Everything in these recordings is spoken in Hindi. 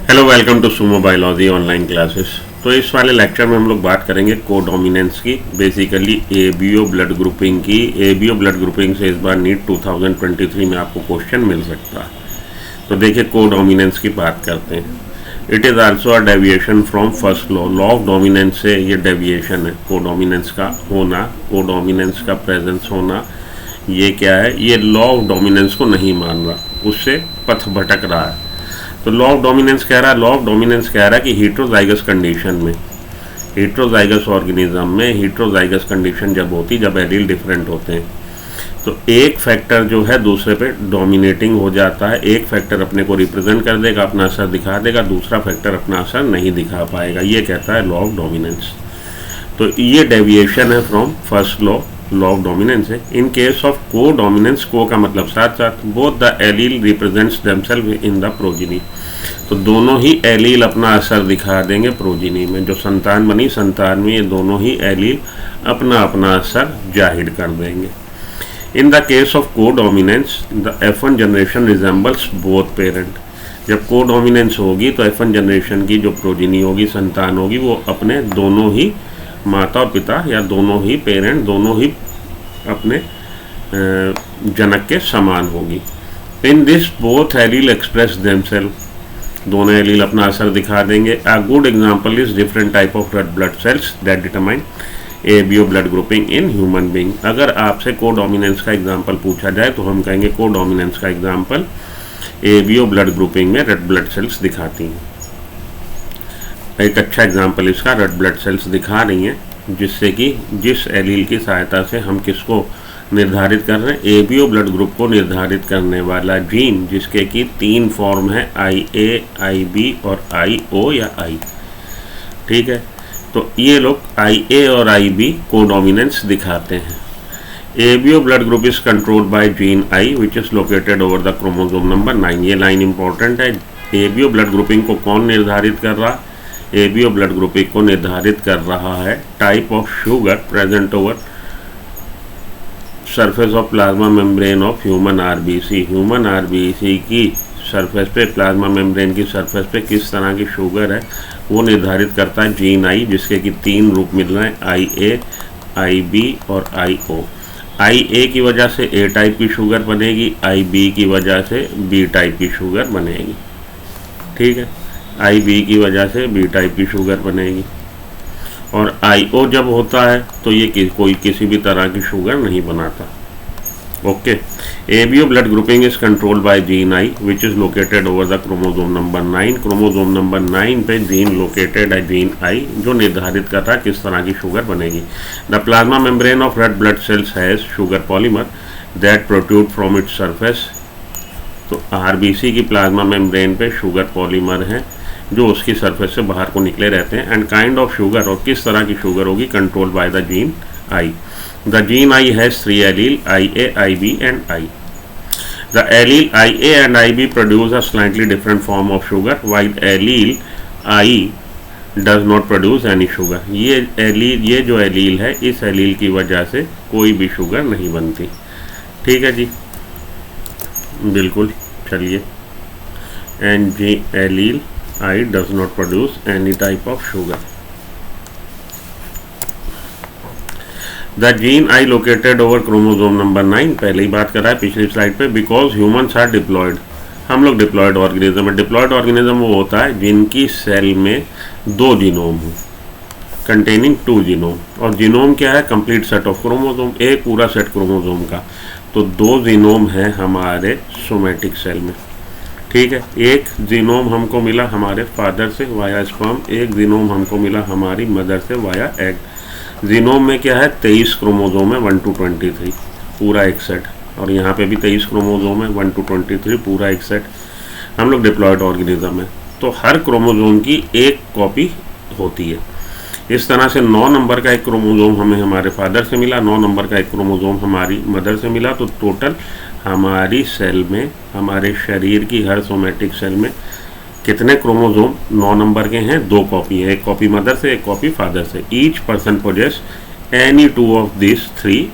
Hello, welcome to Sumo biology online classes. तो इस वाले लेक्चर में हम लोग बात करेंगे कोडोमिनेंस की, बेसिकली एबीओ ब्लड ग्रुपिंग की। एबीओ ब्लड ग्रुपिंग से इस बार नीट 2023 में आपको क्वेश्चन मिल सकता है। तो देखिए, कोडोमिनेंस की बात करते हैं। It is also a deviation from first law of dominance से ये डेविएशन है। कोडोमिनेंस का होना, कोडोमिनेंस का प्रेजेंस होना, ये क्या है? ये लॉ ऑफ डोमिनेंस को नहीं मान रहा, उससे पथ भटक रहा है। तो लॉ ऑफ डोमिनेंस कह रहा है, लॉ ऑफ डोमिनेंस कह रहा है कि हीट्रोजाइगस कंडीशन में, हीट्रोजाइगस ऑर्गेनिज्म में हीट्रोजाइगस कंडीशन जब होती, जब एलील डिफरेंट होते हैं, तो एक फैक्टर जो है दूसरे पे डोमिनेटिंग हो जाता है। एक फैक्टर अपने को रिप्रेजेंट कर देगा, अपना असर दिखा देगा, दूसरा फैक्टर अपना असर नहीं दिखा पाएगा। ये कहता है लॉ ऑफ डोमिनेंस। तो ये डेविएशन है from first law of dominance है। इन केस ऑफ को डोमिनेंस, को का मतलब साथ साथ, both the allele represents themselves in the progeny. तो दोनों ही एलील अपना असर दिखा देंगे प्रोजिनी में। जो संतान बनी, संतान में ये दोनों ही एलील अपना अपना असर जाहिर कर देंगे। इन द केस ऑफ को dominance, the F1 generation resembles both parent. जब को डोमिनेंस होगी तो F1 जनरेशन की जो प्रोजिनी होगी, संतान होगी, वो अपने दोनों ही माता और पिता या दोनों ही पेरेंट, दोनों ही अपने जनक के समान होगी। In this both allele express themselves, दोनों एलील अपना असर दिखा देंगे। A good example is different type of red blood sales that determine ABO blood grouping in human being. अगर आपसे कोडोमिनेंस का एग्जांपल पूछा जाए तो हम कहेंगे कोडोमिनेंस का एग्जांपल एबीओ ब्लड ग्रुपिंग में रेड ब्लड सेल्स दिखाती हैं। एक अच्छा एग्जांपल इसका रेड ब्लड सेल्स दिखा रही हैं, जिससे कि जिस एलील की सहायता से हम किसको निर्धारित कर रहे हैं, एबीओ ब्लड ग्रुप को निर्धारित करने वाला जीन, जिसके कि 3 फॉर्म है, IA, IB और IO या I। ठीक है, तो ये लोग IA और IB कोडोमिनेंस दिखाते हैं। ABO blood group is controlled by gene I which is located over the chromosome number 9। ये लाइन इंपॉर्टेंट है। एबीओ ब्लड ग्रुपिंग को कौन निर्धारित कर रहा? एबीओ ब्लड ग्रुपिंग को निर्धारित कर रहा है type of sugar present over surface of plasma membrane of human RBC. Human RBC की सरफेस पे, प्लाज्मा मेम्ब्रेन की सरफेस पे किस तरह की शुगर है, वो निर्धारित करता है जीन I, जिसके कि 3 रूप मिल रहे हैं, IA, IB और IO। IA की वजह से A टाइप की शुगर बनेगी, IB की वजह से B टाइप की शुगर बनेगी। ठीक है, IB की वजह से B टाइप की शुगर बनेगी। और IO जब होता है तो ये कोई किसी भी तरह की शुगर नहीं बनाता। Okay, ABO blood grouping is controlled by gene I which is located over the chromosome number 9। Chromosome number 9 पे जीन लोकेटेड है, जीन I, जो निर्धारित करता है किस तरह की शुगर बनेगी। The plasma membrane of red blood sales has sugar polymer that protrude from its surface. तो RBC की प्लाज्मा मेम्ब्रेन पे शुगर पॉलीमर है जो उसकी सरफेस से बाहर को निकले रहते हैं। एंड काइंड ऑफ शुगर, और किस तरह की शुगर होगी, control by the gene I। The gene I has 3 allele, IA, IB and I। The allele IA and IB produce a slightly different form of sugar, while allele I does not produce any sugar. ये जो एलील है, इस एलील की वजह से कोई भी शुगर नहीं बनती। ठीक है जी, बिल्कुल। चलिए, and G allele I does not produce any type of sugar. The gene I located over chromosome number 9, पहले ही बात कर रहा है पिछली स्लाइड पे, because humans are diploid। हम लोग डिप्लॉयड ऑर्गेनिज्म है। डिप्लॉयड ऑर्गेनिज्म वो होता है जिनकी सेल में 2 जीनोम हो, कंटेनिंग 2 जीनोम। और जीनोम क्या है? कंप्लीट सेट ऑफ क्रोमोसोम, एक पूरा सेट क्रोमोसोम का। तो 2 जीनोम है हमारे सोमेटिक सेल में। ठीक है, एक जीनोम हमको मिला हमारे फादर से वाया स्पर्म, एक जीनोम हमको मिला हमारी मदर से वाया एग। जीनोम में क्या है? 23 क्रोमोसोम है, 1 to 23, पूरा एक सेट। और यहाँ पे भी 23 क्रोमोसोम है, 1 to 23, पूरा एक सेट। हम लोग डिप्लॉयड ऑर्गेनिज्म है, तो हर क्रोमोसोम की एक कॉपी होती है। इस तरह से 9 नंबर का एक क्रोमोसोम हमें हमारे फादर से मिला, 9 नंबर का एक क्रोमोसोम हमारी मदर से मिला। तो टोटल हमारी सेल में, हमारे शरीर की हर सोमेटिक सेल में कितने क्रोमोसोम 9 नंबर के हैं? 2 कॉपी है, एक कॉपी मदर से, एक कॉपी फादर से। Each person possess any 2 of this 3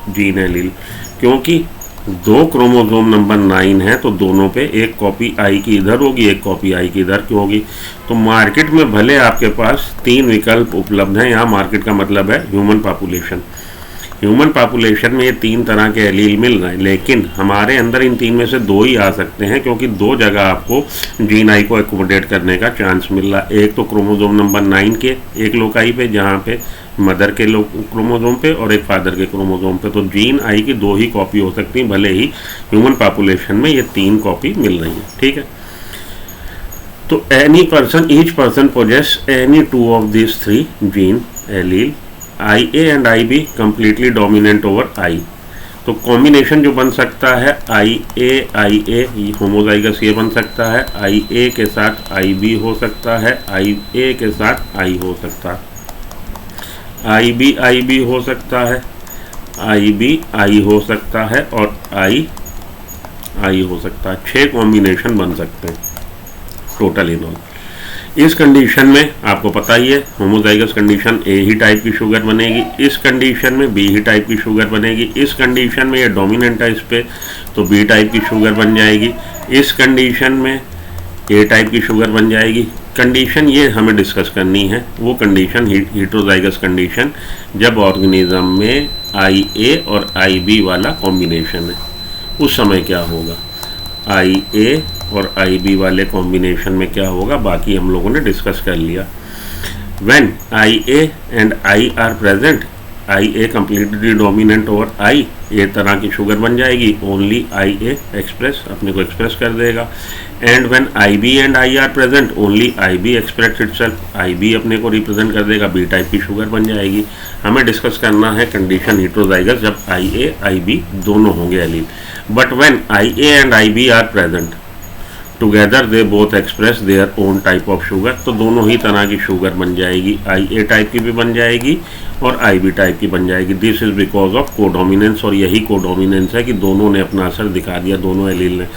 gene allele, क्योंकि दो क्रोमोसोम नंबर 9 है तो दोनों पे एक कॉपी आई की इधर होगी, एक कॉपी आई की इधर की होगी। तो मार्केट में भले आपके पास 3 विकल्प उपलब्ध हैं, यहाँ मार्केट का मतलब है ह्यूमन पॉपुलेशन। ह्यूमन पॉपुलेशन में ये 3 तरह के एलील मिल रहे हैं, लेकिन हमारे अंदर इन 3 में से 2 ही आ सकते हैं, क्योंकि 2 जगह आपको जीन आई को एकोमोडेट करने का चांस मिल रहा है। एक तो क्रोमोसोम नंबर 9 के एक लोकाई पे, जहाँ पे मदर के क्रोमोसोम पे, और एक फादर के क्रोमोसोम पे। तो जीन आई की 2 ही कॉपी हो सकती हैं, भले ही ह्यूमन पॉपुलेशन में ये 3 कॉपी मिल रही है। ठीक है, तो each person possess any 2 of this 3 gene allele, IA and IB completely dominant over I। तो कॉम्बिनेशन जो बन सकता है IA होमोजाइगस ये बन सकता है, IA के साथ IB हो सकता है, IA के साथ I हो सकता है, IB हो सकता है, IB I हो सकता है, और I हो सकता है। 6 कॉम्बिनेशन बन सकते हैं टोटल इन ऑल। इस कंडीशन में आपको पता ही है, homozygous condition A he type की शुगर बनेगी, इस कंडीशन में B ही टाइप की शुगर बनेगी, इस कंडीशन में ये डोमिनेंट है इस पे तो B टाइप की शुगर बन जाएगी, इस कंडीशन में A टाइप की शुगर बन जाएगी। कंडीशन ये हमें डिस्कस करनी है, वो कंडीशन हेटेरोजाइगस कंडीशन, जब ऑर्गेनिज्म में IA और IB वाला कॉम्बिनेशन है, उस समय क्या होगा। IA और IB वाले कॉम्बिनेशन में क्या होगा, बाकी हम लोगों ने डिस्कस कर लिया। When IA and I are present, IA completely dominant over I, ये तरह की शुगर बन जाएगी, ओनली IA एक्सप्रेस अपने को एक्सप्रेस कर देगा। And when IB and I are present, only IB express itself, IB अपने को रिप्रेजेंट कर देगा, B टाइप की शुगर बन जाएगी। हमें डिस्कस करना है कंडीशन हेटेरोजाइगस, जब IA IB दोनों होंगे allele. But when IA and IB are present together they both express their own type of sugar, तो दोनों ही तरह की शुगर बन जाएगी, IA टाइप की भी बन जाएगी और IB टाइप की बन जाएगी। This is because of codominance, और यही कोडोमिनेंस है कि दोनों ने अपना असर दिखा दिया, दोनों एलील ने।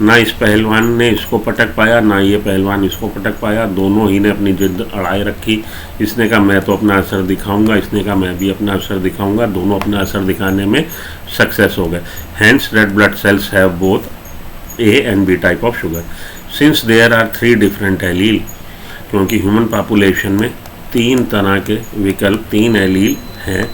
ना इस पहलवान ने इसको पटक पाया, ना ये पहलवान इसको पटक पाया, दोनों ही ने अपनी जिद अड़ाए रखी। इसने कहा मैं तो अपना असर दिखाऊंगा, इसने कहा मैं भी अपना असर दिखाऊंगा, दोनों अपना असर दिखाने में सक्सेस हो गए। Hence red blood cells have both A and B type of sugar. Since there are 3 different allele, क्योंकि ह्यूमन पॉपुलेशन में 3 तरह के विकल्प, 3 एलील हैं,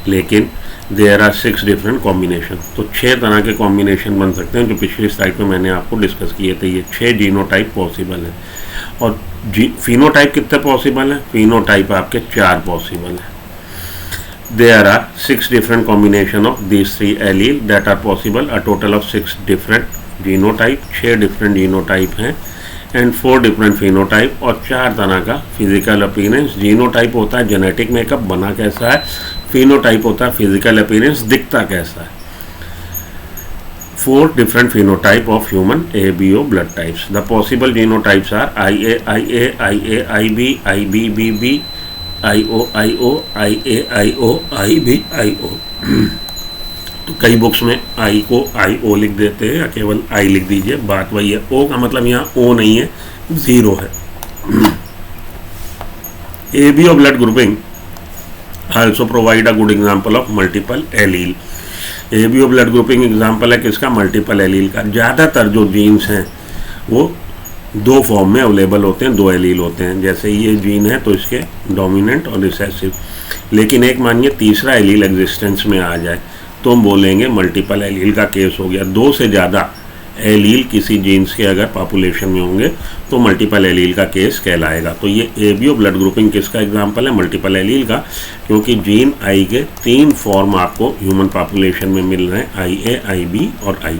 लेकिन देयर आर 6 डिफरेंट कॉम्बिनेशन, तो 6 तरह के कॉम्बिनेशन बन सकते हैं, जो पिछली स्लाइड में मैंने आपको डिस्कस किए थे। ये 6 जीनोटाइप पॉसिबल हैं। और फिनोटाइप कितने पॉसिबल हैं, फिनोटाइप आपके 4 पॉसिबल हैं। There are 6 different combination of these 3 allele that are possible, a total of 6 different genotype, 6 different genotype हैं, and 4 different phenotype, और 4 तरह का physical appearance। जीनोटाइप होता है जेनेटिक मेकअप, बना कैसा है, फिनोटाइप होता है फिजिकल अपीयरेंस, दिखता कैसा है। 4 different phenotype of human ABO blood types. The possible genotypes are IA IB IB BB, IO IA IB IO। तो कई बुक्स में I को IO लिख देते हैं, या केवल I लिख दीजिए, बात वही है। O का मतलब यहाँ O नहीं है, 0 है। ABO blood grouping also provide a good example of multiple allele। ABO blood grouping example है किसका, मल्टीपल एलील का। ज़्यादातर जो जीन्स हैं वो 2 फॉर्म में अवेलेबल होते हैं, 2 एलील होते हैं। जैसे ये जीन है तो इसके डोमिनेंट और रिसेसिव, लेकिन एक मानिए तीसरा एलील एग्जिस्टेंस में आ जाए तो हम बोलेंगे मल्टीपल एलील का केस हो गया। 2 से ज़्यादा एलील किसी जीन्स के अगर पॉपुलेशन में होंगे तो मल्टीपल एलील का केस कहलाएगा। तो ये एबीओ ब्लड ग्रुपिंग किसका एग्जाम्पल है, मल्टीपल एलील का, क्योंकि जीन आई के 3 फॉर्म आपको ह्यूमन पॉपुलेशन में मिल रहे हैं, IA IB और I।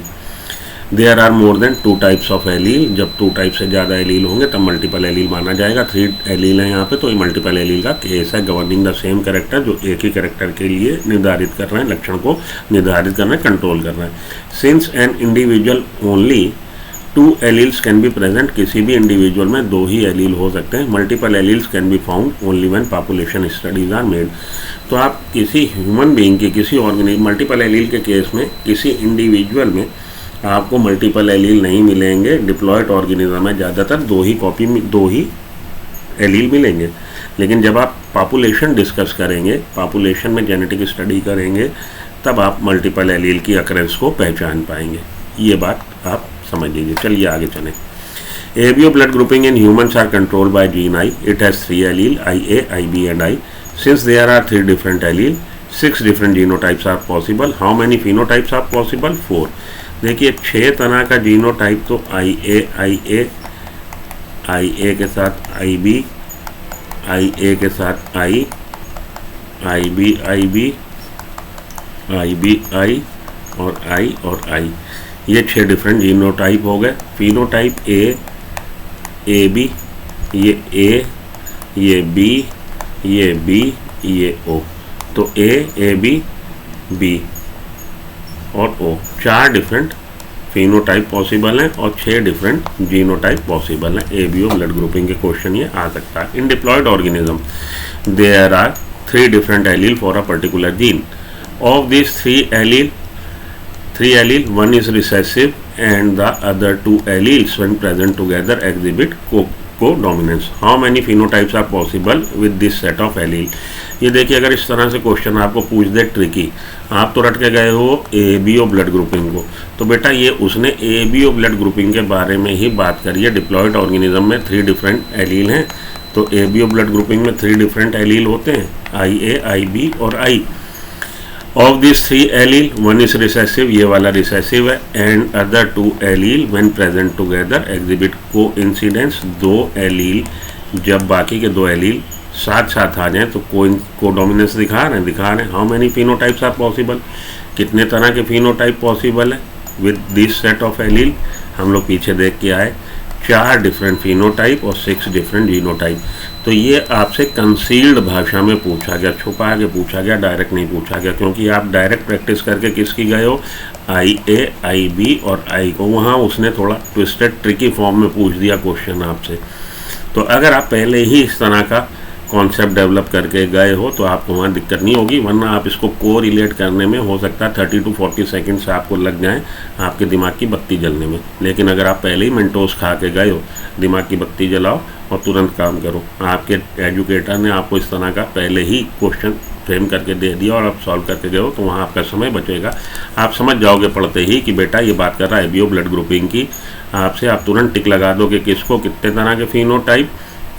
There are more than 2 types of allele, जब 2 टाइप से ज़्यादा एलील होंगे तब मल्टीपल एलील माना जाएगा। 3 एलील हैं यहाँ पे, तो ये मल्टीपल एलील का केस है, गवर्निंग द सेम कैरेक्टर, जो एक ही कैरेक्टर के लिए निर्धारित कर रहे हैं, लक्षण को निर्धारित कर रहे हैं, कंट्रोल कर रहे हैं। Since an individual only 2 alleles can be present, किसी भी इंडिविजुअल में 2 ही एलील हो सकते हैं। Multiple alleles can be found only when population studies are made. तो आप किसी ह्यूमन बीइंग की, किसी ऑर्गेनिज्म, मल्टीपल एलील के केस में किसी इंडिविजुअल में आपको मल्टीपल एलील नहीं मिलेंगे। डिप्लॉयड ऑर्गेनिज्म में ज़्यादातर 2 ही एलील मिलेंगे। लेकिन जब आप पॉपुलेशन डिस्कस करेंगे, पॉपुलेशन में जेनेटिक स्टडी करेंगे, तब आप मल्टीपल एलील की अकरेंस को पहचान पाएंगे। ये बात आप समझ लीजिए। चलिए आगे चलें। ABO blood grouping in humans are controlled by gene I. It has 3 allele, IA, IB and I. Since there are 3 different allele, 6 different genotypes are possible. How many phenotypes are possible? 4. देखिए 6 तरह का जीनोटाइप तो IA के साथ IB, IA के साथ I, IB I और I और I, ये 6 डिफरेंट जीनोटाइप हो गए। फिनोटाइप AB, ये A, ये B, ये B, ये O। तो AB, B और O 4 डिफरेंट फिनोटाइप पॉसिबल हैं और 6 डिफरेंट जीनोटाइप पॉसिबल हैं। ABO ब्लड ग्रुपिंग के क्वेश्चन ये आ सकता है। In diploid organism there are 3 different allele for a particular gene. Of this 3 allele, one is recessive and the other 2 alleles when present together exhibit co-dominance. How many phenotypes are possible with this set of allele? ये देखिए, अगर इस तरह से क्वेश्चन आपको पूछ दे ट्रिकी, आप तो रट के गए हो ABO ब्लड ग्रुपिंग को, तो बेटा ये उसने ABO ब्लड ग्रुपिंग के बारे में ही बात करी है। डिप्लॉयड ऑर्गेनिज्म में 3 डिफरेंट एलील हैं, तो ABO ब्लड ग्रुपिंग में 3 डिफरेंट एलील होते हैं, IA, IB और I। Of this 3 allele, one is recessive, ये वाला रिसेसिव है, and other 2 allele when present together exhibit coincidence. 2 allele जब बाकी के 2 एलील साथ साथ आ जाएं तो कोडोमिनेंस दिखा रहे हैं। How many phenotypes are possible, कितने तरह के फिनोटाइप पॉसिबल है with this set of allele? हम लोग पीछे देख के आए 4 डिफरेंट फिनोटाइप और 6 डिफरेंट जीनोटाइप। तो ये आपसे कंसील्ड भाषा में पूछा गया, छुपा के पूछा गया, डायरेक्ट नहीं पूछा गया, क्योंकि आप डायरेक्ट प्रैक्टिस करके किसकी गए हो, IA, IB और I को। वहाँ उसने थोड़ा ट्विस्टेड ट्रिकी फॉर्म में पूछ दिया क्वेश्चन आपसे। तो अगर आप पहले ही इस तरह का कॉन्सेप्ट डेवलप करके गए हो तो आपको वहाँ दिक्कत नहीं होगी, वरना आप इसको को रिलेट करने में हो सकता है 30 to 40 सेकेंड्स आपको लग जाएं आपके दिमाग की बत्ती जलने में। लेकिन अगर आप पहले ही मेंटोस खा के गए हो, दिमाग की बत्ती जलाओ और तुरंत काम करो। आपके एजुकेटर ने आपको इस तरह का पहले ही क्वेश्चन फ्रेम करके दे दिया और आप सॉल्व करके गए हो, तो वहाँ आपका समय बचेगा। आप समझ जाओगे पढ़ते ही कि बेटा ये बात कर रहा है ABO ब्लड ग्रुपिंग की, आपसे आप तुरंत टिक लगा दो कि किसको कितने तरह के फिनोटाइप,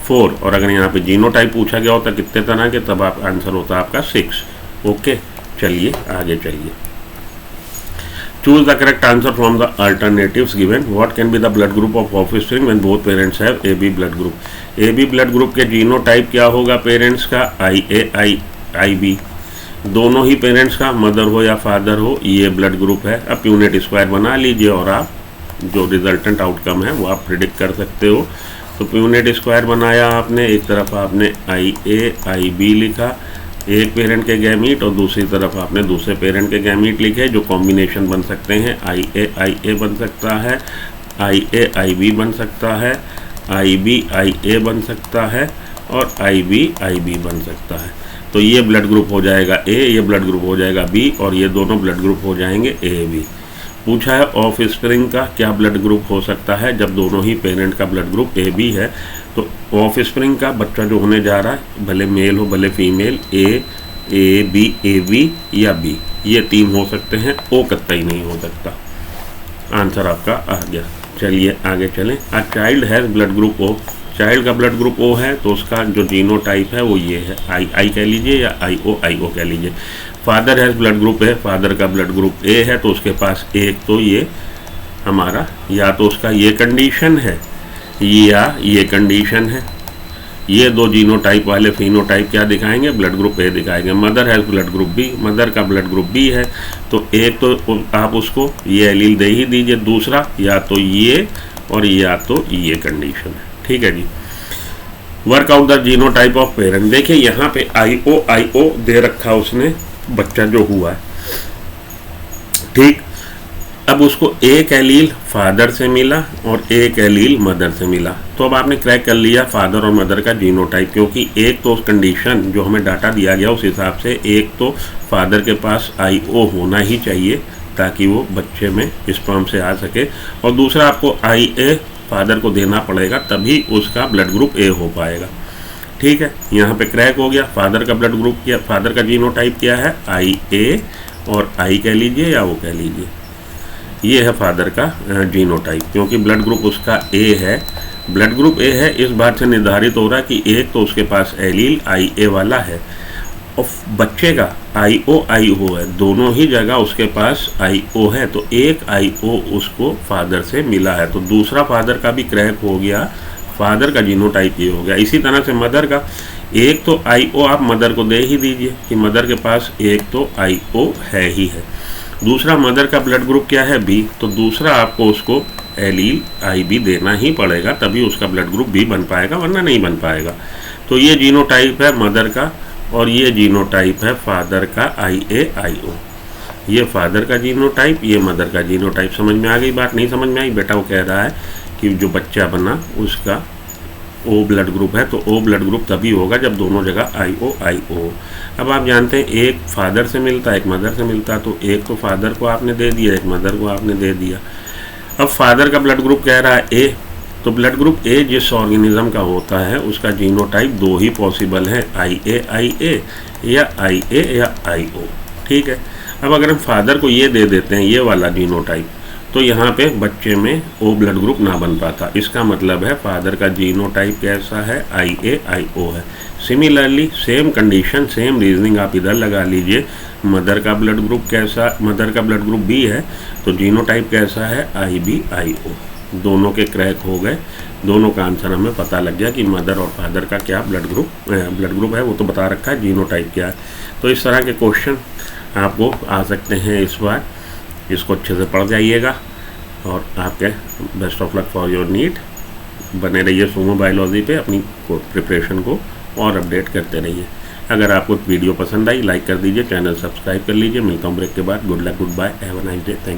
4, और अगर यहाँ पे जीनोटाइप पूछा गया होता कितने तरह के, तब आप आंसर होता आपका 6। ओके, चलिए आगे चलिए। Choose the correct answer from the alternatives given. What can be the blood group of offspring when both parents have AB blood group. AB blood group के जीनोटाइप क्या होगा पेरेंट्स का, IA, IB। दोनों ही पेरेंट्स का, मदर हो या फादर हो, ये ब्लड ग्रुप है। अब प्यूनेट स्क्वायर बना लीजिए और आप जो रिजल्टेंट आउटकम है वो आप प्रिडिक्ट कर सकते हो। तो प्यूनेट स्क्वायर बनाया आपने, एक तरफ आपने IA, IB लिखा, एक पेरेंट के गैमीट, और दूसरी तरफ आपने दूसरे पेरेंट के गैमीट लिखे, जो कॉम्बिनेशन बन सकते हैं। IA बन सकता है, IA IB बन सकता है, IB IA बन सकता है और IB बन सकता है। तो ये ब्लड ग्रुप हो जाएगा A, ये ब्लड ग्रुप हो जाएगा B और ये दोनों ब्लड ग्रुप हो जाएंगे AB। पूछा है ऑफ स्प्रिंग का क्या ब्लड ग्रुप हो सकता है जब दोनों ही पेरेंट का ब्लड ग्रुप AB है। तो ऑफ स्प्रिंग का बच्चा जो होने जा रहा है, भले मेल हो भले फीमेल, AB AB या B, ये 3 हो सकते हैं, O कतई नहीं हो सकता। आंसर आपका आ गया। चलिए आगे चलें। A child has blood group O। Child का ब्लड ग्रुप O है, तो उसका जो जीनोटाइप है वो ये है, I कह लीजिए या IO कह लीजिए। फादर हैज़ ब्लड ग्रुप है, फादर का ब्लड ग्रुप A है, तो उसके पास एक तो ये हमारा, या तो उसका ये कंडीशन है या ये कंडीशन है। ये 2 जीनोटाइप वाले फिनोटाइप क्या दिखाएंगे, ब्लड ग्रुप A दिखाएंगे। Mother has blood group B, mother का ब्लड ग्रुप B है, तो एक तो आप उसको ये एलील दे ही दीजिए, दूसरा या तो ये और या तो ये कंडीशन है। ठीक है जी। Work out the genotype of parent. देखिए यहाँ पे IO दे रखा उसने, बच्चा जो हुआ है, ठीक। अब उसको एक एलील फादर से मिला और एक एलील मदर से मिला, तो अब आपने क्रैक कर लिया फादर और मदर का जीनोटाइप, क्योंकि एक तो कंडीशन जो हमें डाटा दिया गया उस हिसाब से एक तो फादर के पास IO होना ही चाहिए ताकि वो बच्चे में स्पर्म से आ सके, और दूसरा आपको IA फादर को देना पड़ेगा, तभी उसका ब्लड ग्रुप A हो पाएगा। ठीक है, यहाँ पे क्रैक हो गया। फादर का ब्लड ग्रुप क्या, फादर का जीनोटाइप क्या है, IA और आई कह लीजिए या ओ कह लीजिए। ये है फादर का जीनोटाइप, क्योंकि ब्लड ग्रुप उसका ए है, ब्लड ग्रुप ए है, इस बात से निर्धारित हो रहा है कि एक तो उसके पास एलील IA वाला है और बच्चे का IO है, दोनों ही जगह उसके पास IO है, तो एक IO उसको फादर से मिला है, तो दूसरा फादर का भी क्रैक हो गया, फादर का जीनोटाइप ये हो गया। इसी तरह से मदर का एक तो IO आप मदर को दे ही दीजिए कि मदर के पास एक तो IO है ही है। दूसरा मदर का ब्लड ग्रुप क्या है B, तो दूसरा आपको उसको एलील IB देना ही पड़ेगा, तभी उसका ब्लड ग्रुप B बन पाएगा, वरना नहीं बन पाएगा। तो ये जीनोटाइप है मदर का और ये जीनोटाइप है फादर का IAIO। ये फादर का जीनोटाइप, ये मदर का जीनोटाइप। समझ में आ गई बात? नहीं समझ में आई? बेटा वो कह रहा है कि जो बच्चा बना उसका O ब्लड ग्रुप है, तो O ब्लड ग्रुप तभी होगा जब दोनों जगह IO। अब आप जानते हैं एक फादर से मिलता है एक मदर से मिलता है, तो एक तो फादर को आपने दे दिया, एक मदर को आपने दे दिया। अब फादर का ब्लड ग्रुप कह रहा है A, तो ब्लड ग्रुप A जिस ऑर्गेनिज्म का होता है उसका जीनोटाइप दो ही पॉसिबल है, IA या IA या IO। ठीक है। अब अगर हम फादर को ये दे देते हैं ये वाला जीनोटाइप, तो यहाँ पे बच्चे में O ब्लड ग्रुप ना बन पाता। इसका मतलब है फादर का जीनोटाइप कैसा है, IAIO है। Similarly same condition same reasoning आप इधर लगा लीजिए, मदर का ब्लड ग्रुप कैसा, मदर का ब्लड ग्रुप B है, तो जीनोटाइप कैसा है, IBIO। दोनों के क्रैक हो गए, दोनों का आंसर हमें पता लग गया कि मदर और फादर का क्या ब्लड ग्रुप है, वो तो बता रखा है, जीनोटाइप क्या है। तो इस तरह के क्वेश्चन आपको आ सकते हैं इस बार, इसको अच्छे से पढ़ जाइएगा और आपके best of luck for your NEET. बने रहिए सुमो बायोलॉजी पे, अपनी प्रिपरेशन को और अपडेट करते रहिए। अगर आपको वीडियो पसंद आई लाइक कर दीजिए, चैनल सब्सक्राइब कर लीजिए। मिलता हूँ ब्रेक के बाद। Good luck, goodbye, have a nice day, thank you.